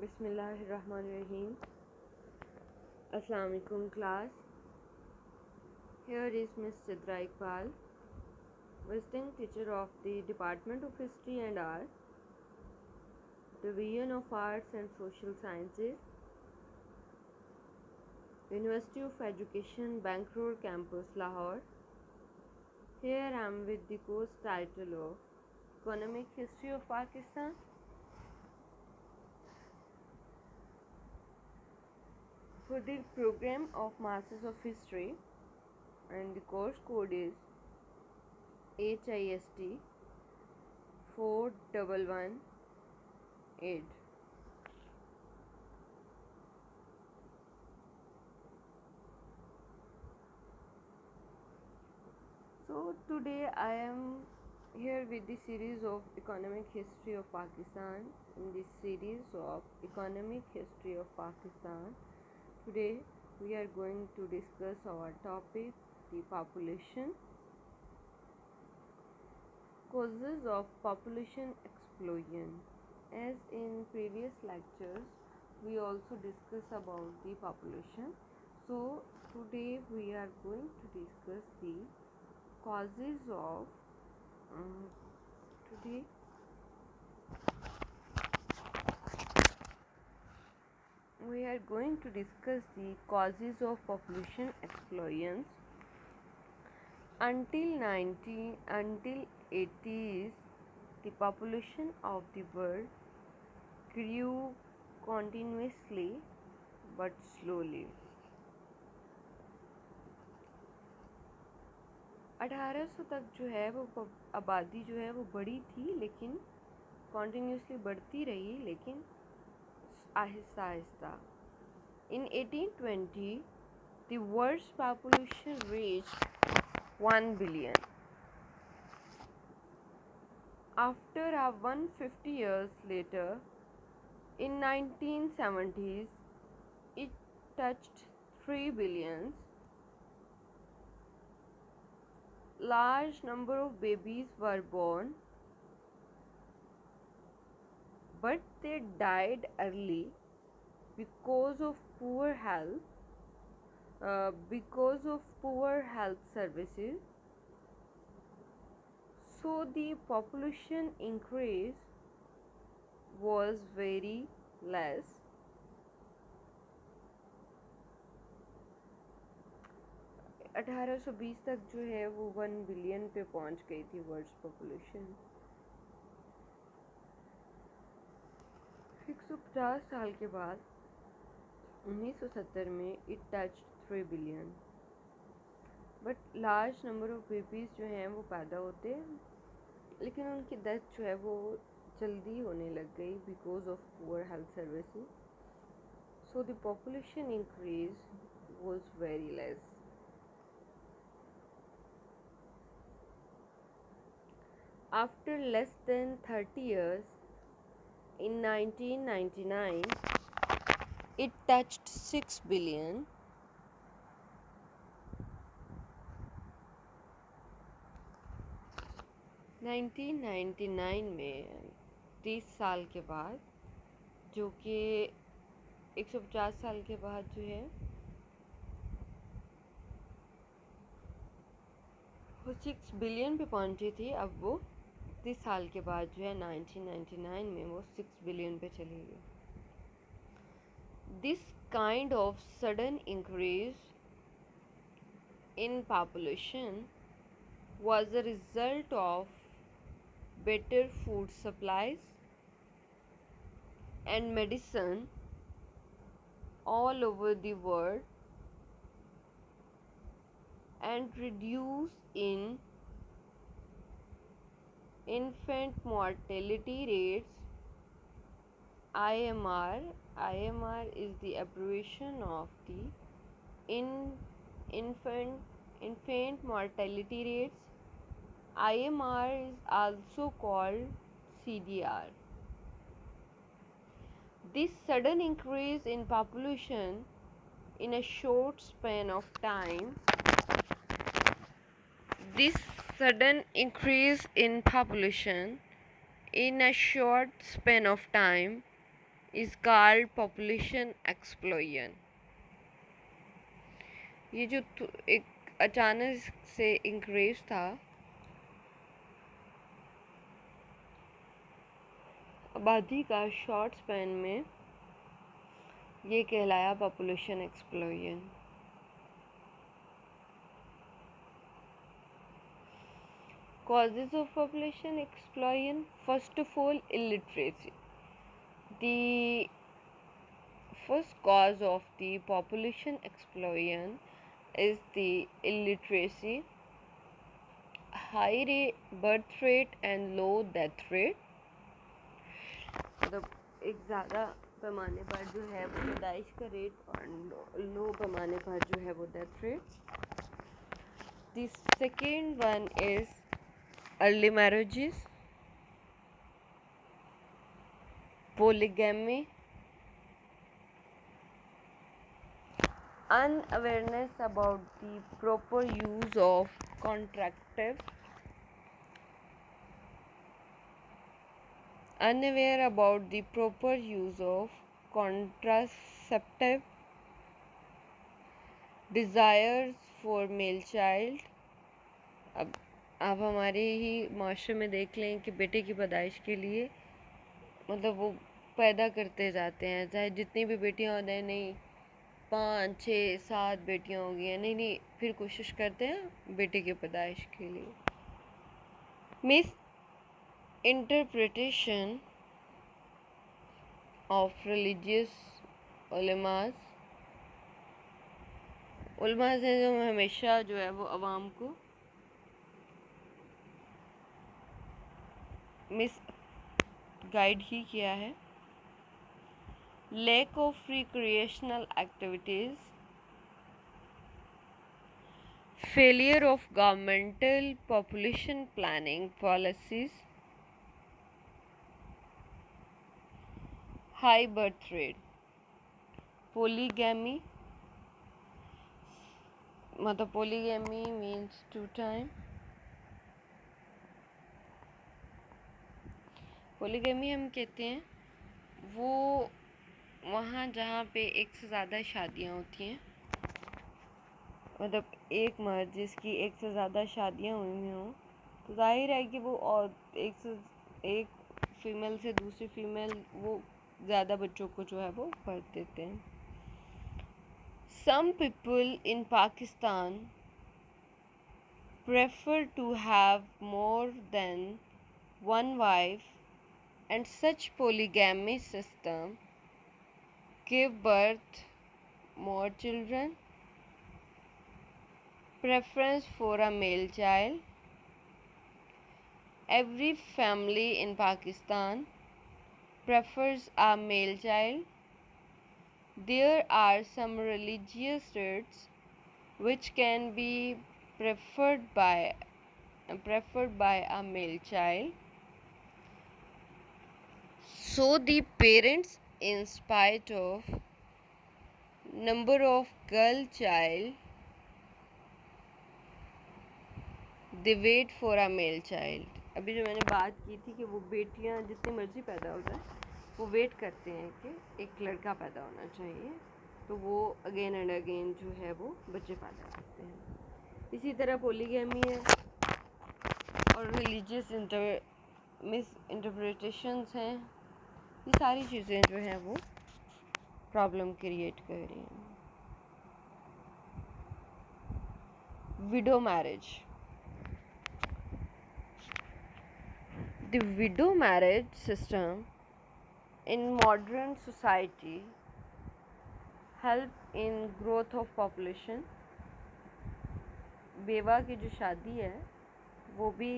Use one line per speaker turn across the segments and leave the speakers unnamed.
Bismillahirrahmanirrahim. Assalamu alaikum class. Here is Miss Sidra Iqbal, visiting teacher of the Department of History and Art, Division of Arts and Social Sciences, University of Education, Bank Road Campus, Lahore. Here I am with the course title of Economic History of Pakistan. For the program of Masters of History, and the course code is HIST 4118. So today I am here with the series of Economic History of Pakistan. In this series of Economic History of Pakistan, today we are going to discuss our topic, the population. Causes of population explosion. As in previous lectures, we also discuss about the population. So today we are going to discuss the causes of today we are going to discuss the causes of population explosions. Until 80s, the population of the world grew continuously but slowly. 1800 तक जो है वो आबादी जो है वो बड़ी थी, लेकिन कॉन्टीन्यूसली बढ़ती रही, लेकिन Aahista Aahista. In 1820, the world's population reached 1 billion. After 150 years later, in 1970s, it touched 3 billion. Large number of babies were born, but they died early because of poor health. Because of poor health services, so the population increase was very less. अठारह सौ बीस तक जो है वो 1 billion पे पहुंच गई थी वर्ल्ड पॉपुलेशन. 150 साल के बाद 1970 में it touch 3 billion. But large number of babies जो हैं वो पैदा होते हैं, लेकिन उनकी डेथ जो है वो जल्दी होने लग गई because of poor health services. So the population increase was very less. After less than 30 years, in 1999, it touched 6 billion. (1999) में 30 साल के बाद, जो कि 150 साल के बाद जो है वो 6 बिलियन पे पहुंची थी. अब वो 30 साल के बाद जो है 1999 में वो 6 बिलियन पे चली गई. This kind of sudden increase in population was a result of better food supplies and medicine all over the world, and reduce in infant mortality rates. IMR is the abbreviation of the infant mortality rates. IMR is also called CDR. This sudden increase in population in a short span of time This sudden increase in population in a short span of time is called population explosion. ये जो एक अचानक से increase था आबादी का short span में, ये कहलाया population explosion. Causes of population explosion: first of all, illiteracy. The first cause of the population explosion is the illiteracy, high birth rate and low death rate. मतलब एक ज़्यादा पैमाने पर जो है वो पैदाइश का रेट और लो पैमाने पर जो है वो death rate. The second one is early marriages, polygamy, unawareness about the proper use of contraceptive, unaware about the proper use of contraceptive, desires for male child. अब आप हमारे ही माशरे में देख लें कि बेटे की पैदाइश के लिए मतलब वो पैदा करते जाते हैं, चाहे जितनी भी बेटियां हो जाए, नहीं 5, 6, 7 बेटियां हो गई हैं, नहीं फिर कोशिश करते हैं बेटे की पैदाइश के लिए. मिस इंटरप्रिटेशन ऑफ रिलीजियस उलमास हैं जो हमेशा जो है वो अवाम को मिस गाइड ही किया है. Lack of recreational activities, failure of governmental population planning policies, high birth rate, polygamy. मतलब पोलीगैमी मीन्स 2 टाइम. पोलीगैमी हम कहते हैं वो वहाँ जहाँ पे एक से ज़्यादा शादियाँ होती हैं, मतलब एक मर्द जिसकी एक से ज़्यादा शादियाँ हुई हों, तो जाहिर है कि वो और एक फीमेल से दूसरी फीमेल वो ज़्यादा बच्चों को जो है वो बर्थ देते हैं. Some people in Pakistan prefer to have more than one wife, and such polygamy system give birth more children. Preference for a male child. Every family in Pakistan prefers a male child. There are some religious rites which can be preferred by a male child. So the parents, in spite of number of girl child, they wait for a male child. अभी जो मैंने बात की थी कि वो बेटियां जितनी मर्जी पैदा हो जाए, वो वेट करते हैं कि एक लड़का पैदा होना चाहिए, तो वो अगेन एंड अगेन जो है वो बच्चे पैदा करते हैं. इसी तरह पोलीगैमी है और रिलीजियस मिस इंटरप्रिटेशंस हैं. ये सारी चीज़ें जो हैं वो प्रॉब्लम क्रिएट कर रही हैं. Window marriage. The widow marriage system in modern society help in growth of population. बेवा की जो शादी है वो भी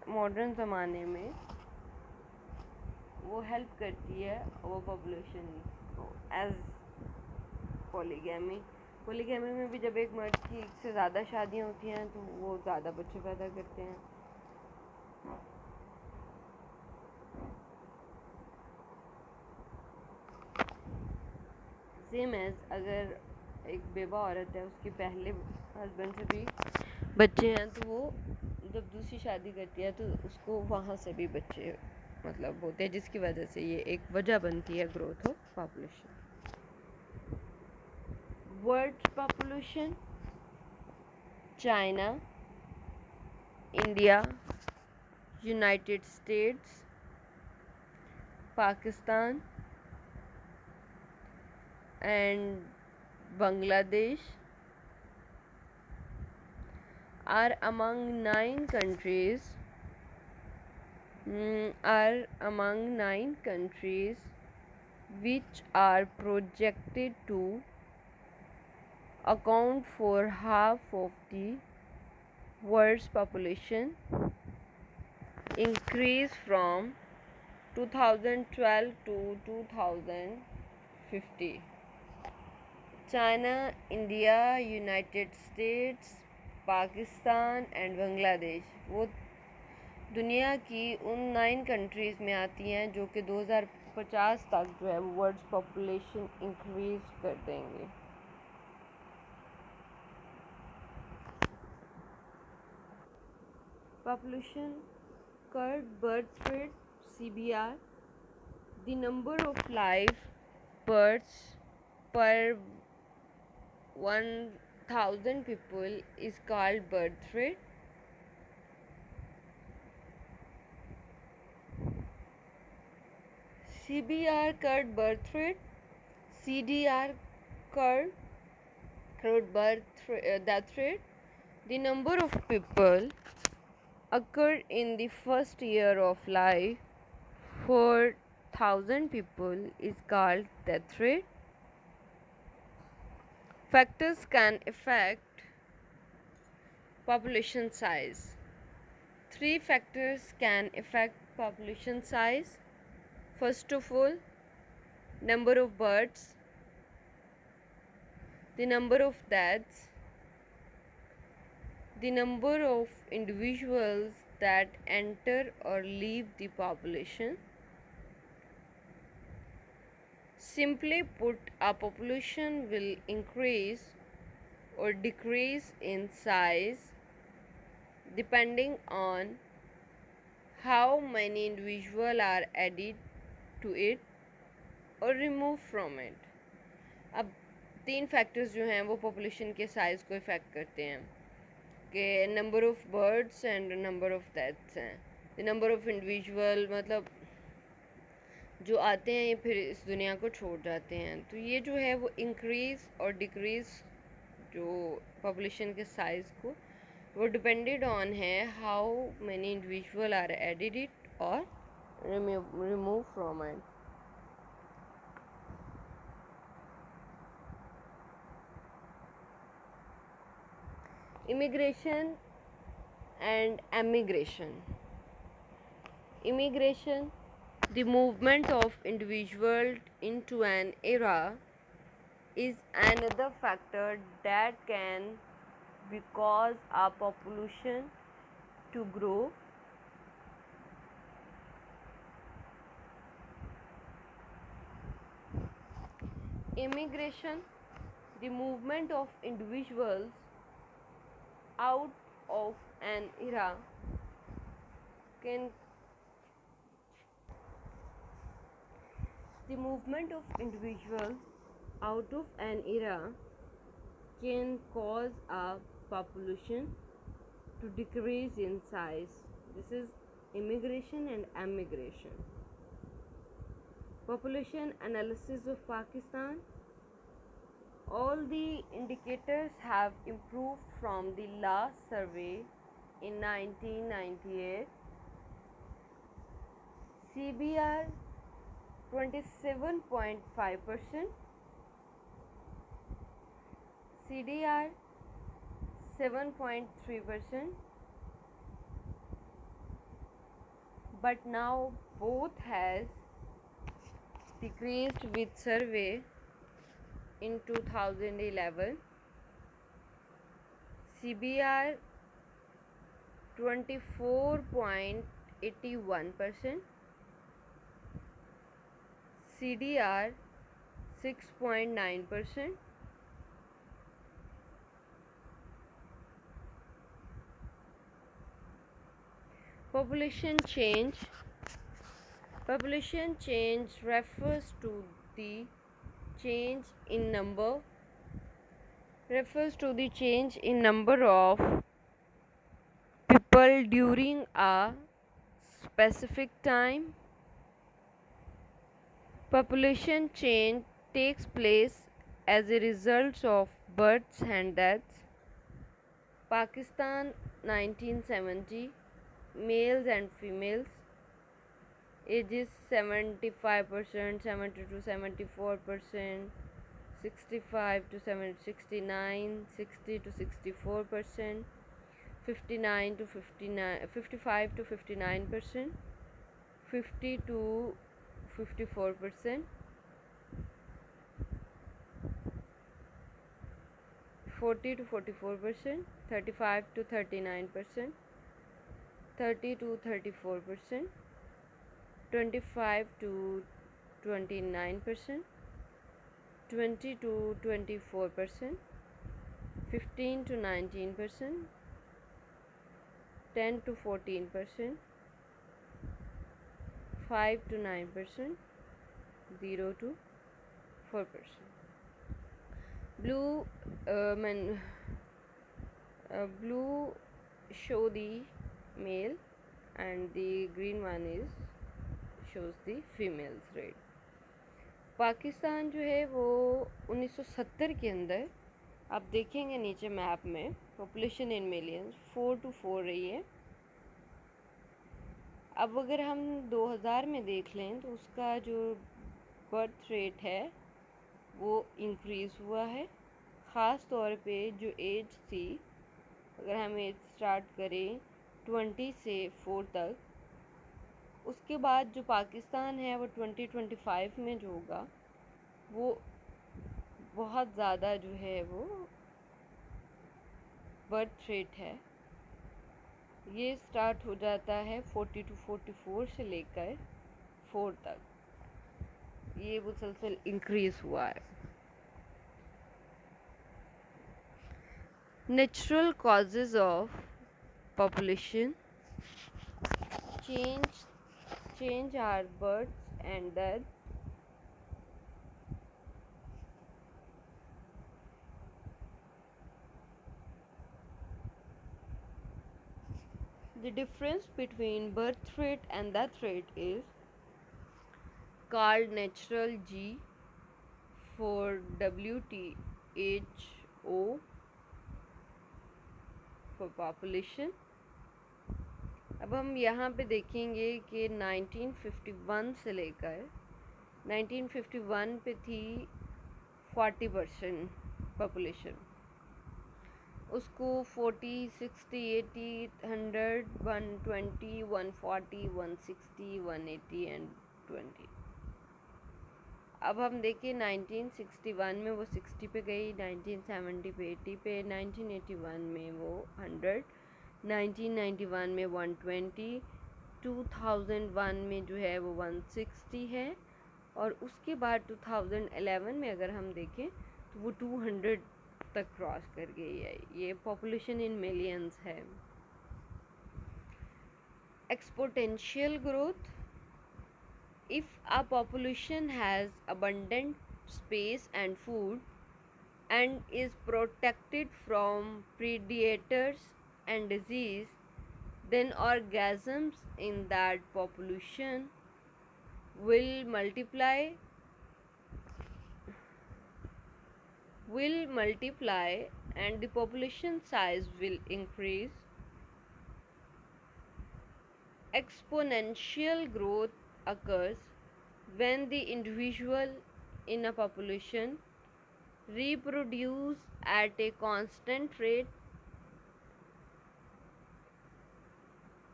मॉडर्न ज़माने में वो हेल्प करती है वो पॉपुलेशन को. एज पोलीगैमी में भी जब एक मर्द की एक से ज़्यादा शादियाँ होती हैं तो वो ज़्यादा बच्चे पैदा करते हैं. सेम एज अगर एक बेवा औरत है, उसके पहले हस्बैंड से भी बच्चे हैं, तो वो जब दूसरी शादी करती है तो उसको वहाँ से भी बच्चे मतलब होते हैं, जिसकी वजह से ये एक वजह बनती है growth of population. World population, China, India, United states, Pakistan and Bangladesh are among nine countries which are projected to account for half of the world's population, increase from 2012 to 2050. China, India, United States, Pakistan and Bangladesh वो दुनिया की उन 9 countries में आती हैं जो कि 2050 तक जो है वो वर्ल्ड पॉपुलेशन इंक्रीज कर देंगे। Population curve, birth rate, CBR, the number of live births per 1000 people is called birth rate. CBR curved birth rate, CDR curved death rate. The number of people occurred in the first year of life for 1000 people is called death rate. Factors can affect population size. 3 factors can affect population size. First of all, number of births, the number of deaths, the number of individuals that enter or leave the population. Simply put, a population will increase or decrease in size depending on how many individuals are added to it or removed from it. अब 3 factors जो हैं वो population के size को effect करते हैं कि number of birds and number of deaths हैं। नंबर ऑफ़ इंडिविजुअल मतलब जो आते हैं ये फिर इस दुनिया को छोड़ जाते हैं, तो ये जो है वो इंक्रीज़ और डिक्रीज़ जो पॉपुलेशन के साइज़ को वो डिपेंडेड ऑन है how many individual are added it और remove from it. Immigration and emigration. Immigration, the movement of individuals into an era, is another factor that can cause a population to grow. Immigration, the movement of individuals out of an era can the movement of individuals out of an era can cause a population to decrease in size. This is immigration and emigration. Population analysis of Pakistan. All the indicators have improved from the last survey in 1998. CBR 27.5%, CDR 7.3%, but now both has decreased with survey in 2011. CBR 24.81%, CDR 6.9%. Population change. Population change refers to the change in number of people during a specific time. Population change takes place as a result of births and deaths. Pakistan 1970, males and females, ages 75%, 70 to 74%, 65 to 69, 60 to 64%, 59 to 59, 55 to 59%, 50 to 54%, 40 to 44%, 35 to 39%, 30 to 34%, 25 to 29%, 20 to 24%, 15 to 19%, 10 to 14%, 5 to 9%, 0 to 4%. Blue blue show the male and the green one is shows the females rate. Pakistan जो है वो 1970 के अंदर आप देखेंगे नीचे map में population in millions 4 to 4 रही है। अब अगर हम 2000 में देख लें तो उसका जो बर्थ रेट है वो इंक्रीज़ हुआ है। ख़ास तौर पे जो एज थी, अगर हम एज स्टार्ट करें 20 से 4 तक, उसके बाद जो पाकिस्तान है वो 2025 में जो होगा वो बहुत ज़्यादा जो है वो बर्थ रेट है ये स्टार्ट हो जाता है 40 to 44 से लेकर 4 तक, ये मुसलसल इंक्रीज़ हुआ है। Natural causes of population change are births and deaths. The difference between birth rate and death rate is called natural G for WHO for population. अब हम यहाँ पे देखेंगे कि 1951 से लेकर 1951 पे थी 40% पॉपुलेशन, उसको 40, 60, 80, 100, 120, 140, 160, 180 एंड 20। अब हम देखें 1961 में वो 60 पे गई, 1970 पे 80 पे, 1981 में वो 100, 1991 में 120, 2001 में जो है वो 160 है, और उसके बाद 2011 में अगर हम देखें तो वो 200 तक क्रॉस कर गई है। ये पॉपुलेशन इन मिलियंस है। Exponential growth, if a population has abundant space and food and is protected from predators and disease, then organisms in that population will multiply and the population size will increase. Exponential growth occurs when the individual in a population reproduce at a constant rate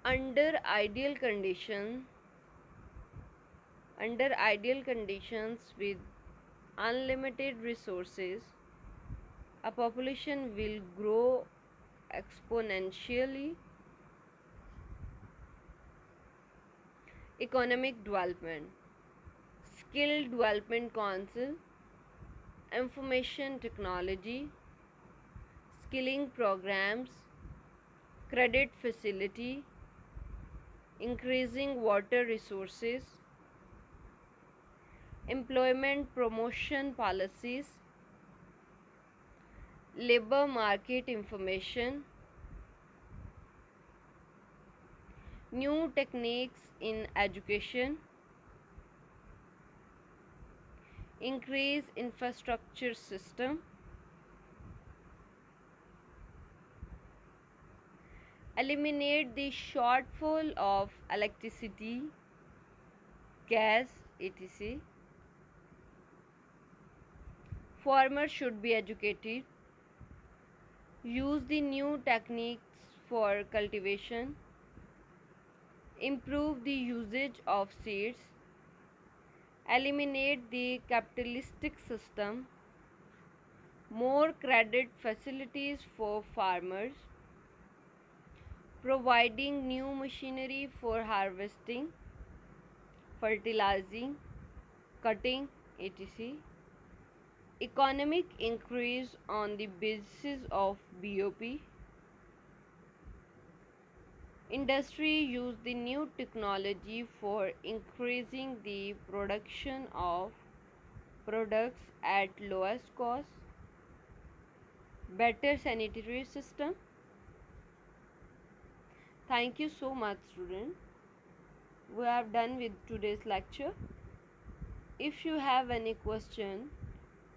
under ideal conditions with unlimited resources. A population will grow exponentially. Economic development, skill development council, information technology, skilling programs, credit facility, increasing water resources, employment promotion policies, labor market information, new techniques in education, increase infrastructure system, eliminate the shortfall of electricity, gas, etc. Farmers should be educated, use the new techniques for cultivation, improve the usage of seeds, eliminate the capitalistic system, more credit facilities for farmers, providing new machinery for harvesting, fertilizing, cutting, etc. Economic increase on the basis of BOP. Industry use the new technology for increasing the production of products at lowest cost. Better sanitary system. Thank you so much, student. We have done with today's lecture. If you have any question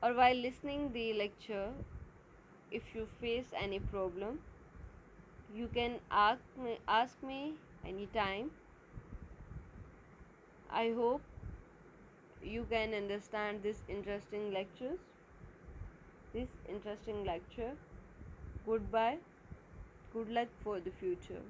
or while listening the lecture, if you face any problem, you can ask me anytime. I hope you can understand this interesting lecture. Goodbye. Good luck for the future.